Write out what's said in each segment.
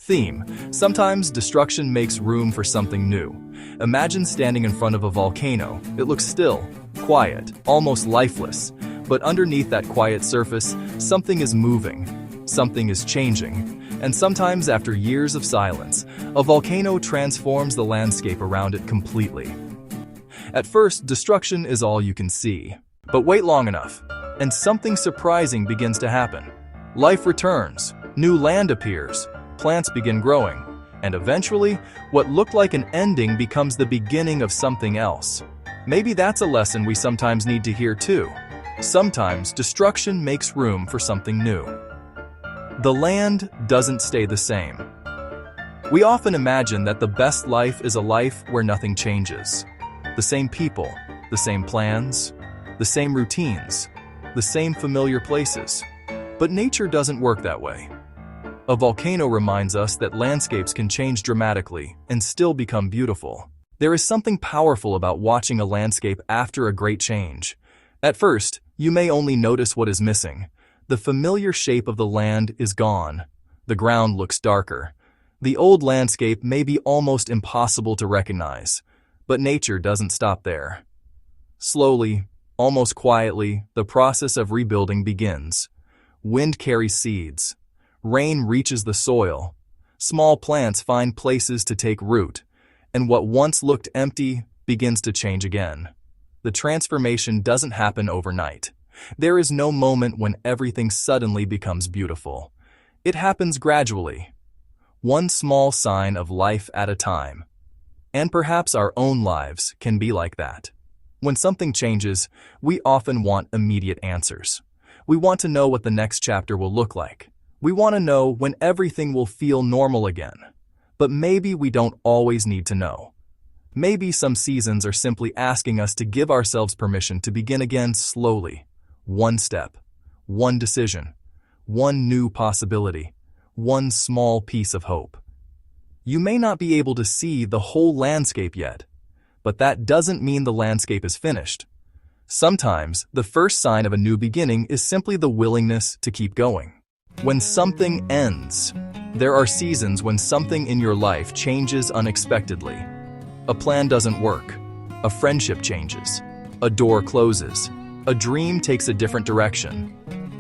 Theme: sometimes destruction makes room for something new. Imagine standing in front of a volcano. It looks still, quiet, almost lifeless. But underneath that quiet surface, something is moving, something is changing. And sometimes after years of silence, a volcano transforms the landscape around it completely. At first, destruction is all you can see. But wait long enough, and something surprising begins to happen. Life returns, new land appears, plants begin growing, and eventually, what looked like an ending becomes the beginning of something else. Maybe that's a lesson we sometimes need to hear too. Sometimes destruction makes room for something new. The land doesn't stay the same. We often imagine that the best life is a life where nothing changes. The same people, the same plans, the same routines, the same familiar places. But nature doesn't work that way. A volcano reminds us that landscapes can change dramatically and still become beautiful. There is something powerful about watching a landscape after a great change. At first, you may only notice what is missing. The familiar shape of the land is gone. The ground looks darker. The old landscape may be almost impossible to recognize. But nature doesn't stop there. Slowly, almost quietly, the process of rebuilding begins. Wind carries seeds. Rain reaches the soil. Small plants find places to take root. And what once looked empty begins to change again. The transformation doesn't happen overnight. There is no moment when everything suddenly becomes beautiful. It happens gradually, one small sign of life at a time. And perhaps our own lives can be like that. When something changes, we often want immediate answers. We want to know what the next chapter will look like. We want to know when everything will feel normal again. But maybe we don't always need to know. Maybe some seasons are simply asking us to give ourselves permission to begin again slowly. One step, one decision, one new possibility, one small piece of hope. You may not be able to see the whole landscape yet, but that doesn't mean the landscape is finished. Sometimes, the first sign of a new beginning is simply the willingness to keep going. When something ends, there are seasons when something in your life changes unexpectedly. A plan doesn't work. A friendship changes. A door closes. A dream takes a different direction.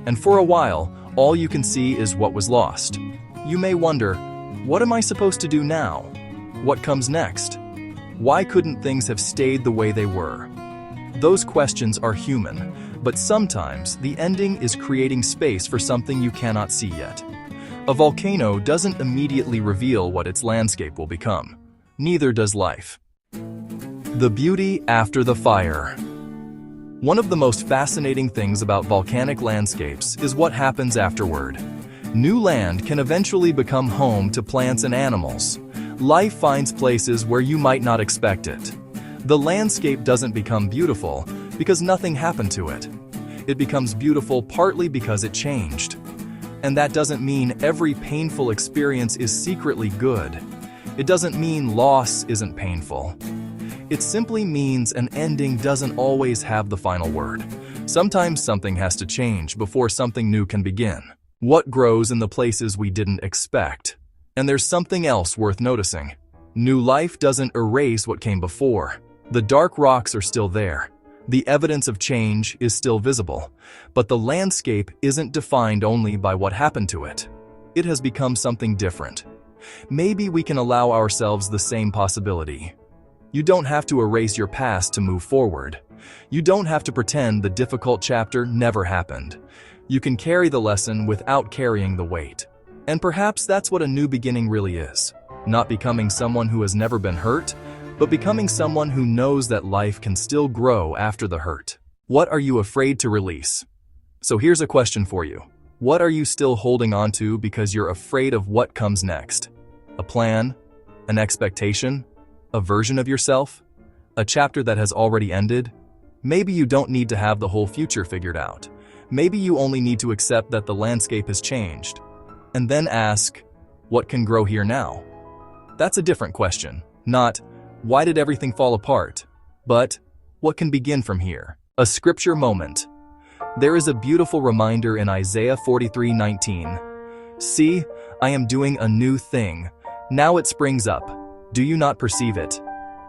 And for a while, all you can see is what was lost. You may wonder, what am I supposed to do now? What comes next? Why couldn't things have stayed the way they were? Those questions are human, but sometimes the ending is creating space for something you cannot see yet. A volcano doesn't immediately reveal what its landscape will become. Neither does life. The beauty after the fire. One of the most fascinating things about volcanic landscapes is what happens afterward. New land can eventually become home to plants and animals. Life finds places where you might not expect it. The landscape doesn't become beautiful because nothing happened to it. It becomes beautiful partly because it changed. And that doesn't mean every painful experience is secretly good. It doesn't mean loss isn't painful. It simply means an ending doesn't always have the final word. Sometimes something has to change before something new can begin. What grows in the places we didn't expect? And there's something else worth noticing. New life doesn't erase what came before. The dark rocks are still there. The evidence of change is still visible. But the landscape isn't defined only by what happened to it. It has become something different. Maybe we can allow ourselves the same possibility. You don't have to erase your past to move forward. You don't have to pretend the difficult chapter never happened. You can carry the lesson without carrying the weight. And perhaps that's what a new beginning really is. Not becoming someone who has never been hurt, but becoming someone who knows that life can still grow after the hurt. What are you afraid to release? So here's a question for you. What are you still holding on to because you're afraid of what comes next? A plan? An expectation? A version of yourself? A chapter that has already ended? Maybe you don't need to have the whole future figured out. Maybe you only need to accept that the landscape has changed. And then ask, what can grow here now? That's a different question. Not, why did everything fall apart? But, what can begin from here? A scripture moment. There is a beautiful reminder in Isaiah 43:19. See, I am doing a new thing. Now it springs up. Do you not perceive it?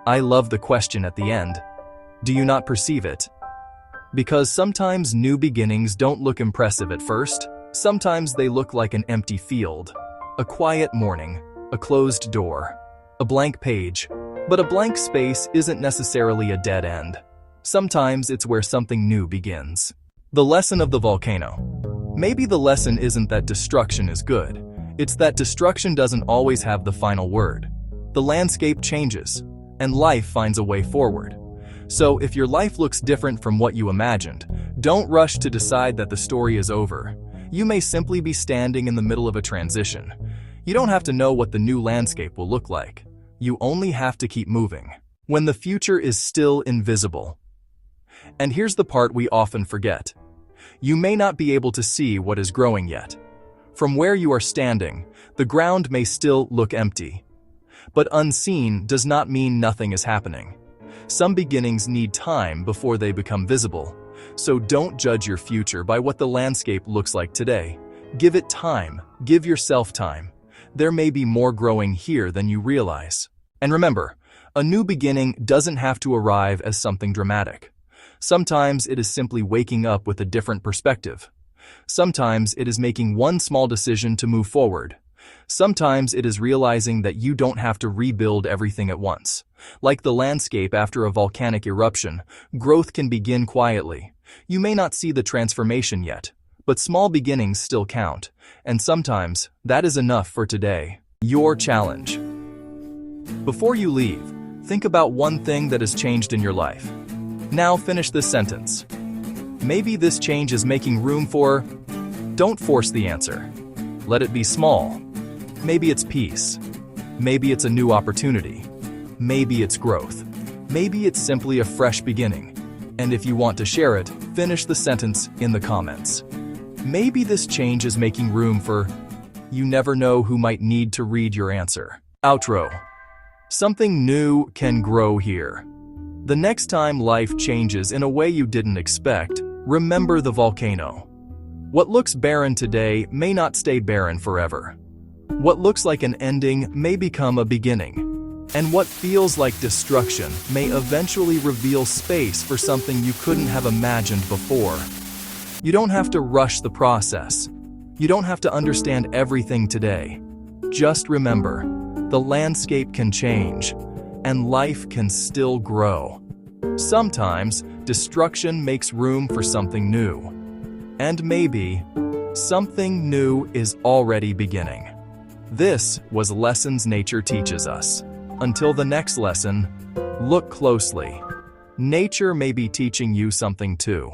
I love the question at the end. Do you not perceive it? Because sometimes new beginnings don't look impressive at first. Sometimes they look like an empty field, a quiet morning, a closed door, a blank page. But a blank space isn't necessarily a dead end. Sometimes it's where something new begins. The lesson of the volcano. Maybe the lesson isn't that destruction is good. It's that destruction doesn't always have the final word. The landscape changes, and life finds a way forward. So if your life looks different from what you imagined, don't rush to decide that the story is over. You may simply be standing in the middle of a transition. You don't have to know what the new landscape will look like. You only have to keep moving when the future is still invisible. And here's the part we often forget. You may not be able to see what is growing yet. From where you are standing, the ground may still look empty. But unseen does not mean nothing is happening. Some beginnings need time before they become visible. So don't judge your future by what the landscape looks like today. Give it time. Give yourself time. There may be more growing here than you realize. And remember, a new beginning doesn't have to arrive as something dramatic. Sometimes it is simply waking up with a different perspective. Sometimes it is making one small decision to move forward. Sometimes it is realizing that you don't have to rebuild everything at once. Like the landscape after a volcanic eruption, growth can begin quietly. You may not see the transformation yet, but small beginnings still count. And sometimes that is enough for today. Your challenge. Before you leave, think about one thing that has changed in your life. Now finish this sentence. Maybe this change is making room for... Don't force the answer. Let it be small. Maybe it's peace. Maybe it's a new opportunity. Maybe it's growth. Maybe it's simply a fresh beginning. And if you want to share it, finish the sentence in the comments. Maybe this change is making room for... You never know who might need to read your answer. Outro. Something new can grow here. The next time life changes in a way you didn't expect, remember the volcano. What looks barren today may not stay barren forever. What looks like an ending may become a beginning. And what feels like destruction may eventually reveal space for something you couldn't have imagined before. You don't have to rush the process. You don't have to understand everything today. Just remember, the landscape can change, and life can still grow. Sometimes, destruction makes room for something new. And maybe, something new is already beginning. This was Lessons Nature Teaches Us. Until the next lesson, look closely. Nature may be teaching you something too.